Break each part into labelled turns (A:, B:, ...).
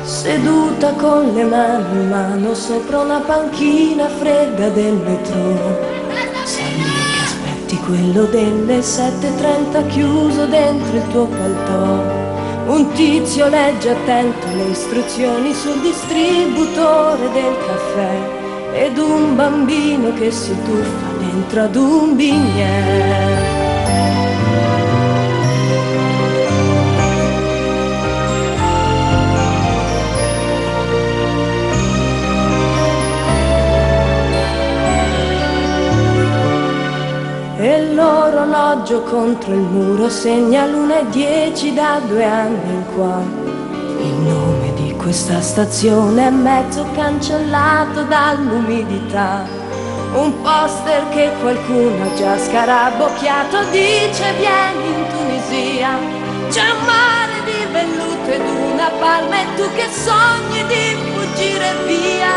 A: seduta con le mani in mano sopra una panchina fredda del metro. Sei lì che aspetti quello delle 7:30 chiuso dentro il tuo paltò. Un tizio legge attento le istruzioni sul distributore del caffè ed un bambino che si tuffa dentro ad un bignè. E l'orologio contro il muro segna l'1:10 da 2 anni in qua. Il nome di questa stazione è mezzo cancellato dall'umidità. Un poster che qualcuno ha già scarabocchiato dice vieni in Tunisia. C'è un mare di velluto ed una palma e tu che sogni di fuggire via.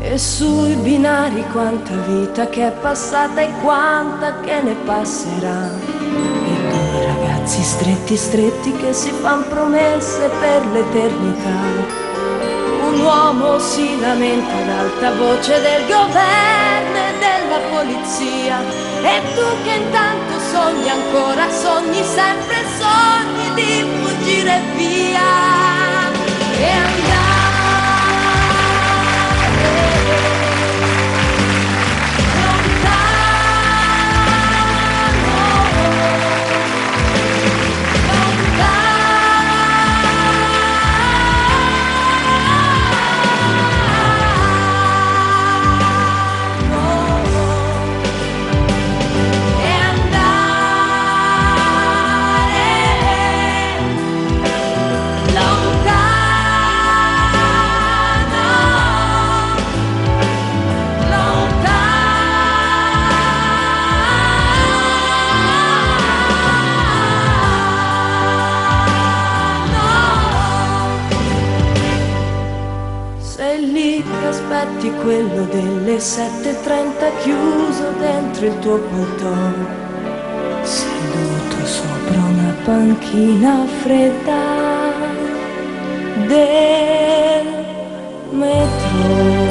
A: E sui binari quanta vita che è passata e quanta che ne passerà. E due ragazzi stretti stretti che si fan promesse per l'eternità. Un uomo si lamenta ad alta voce del governo e della polizia. E tu che intanto sogni ancora, sogni sempre, sogni di fuggire via. E andare. Sei lì che aspetti quello delle 7:30 chiuso dentro il tuo paltò, seduto sopra una panchina fredda del metro.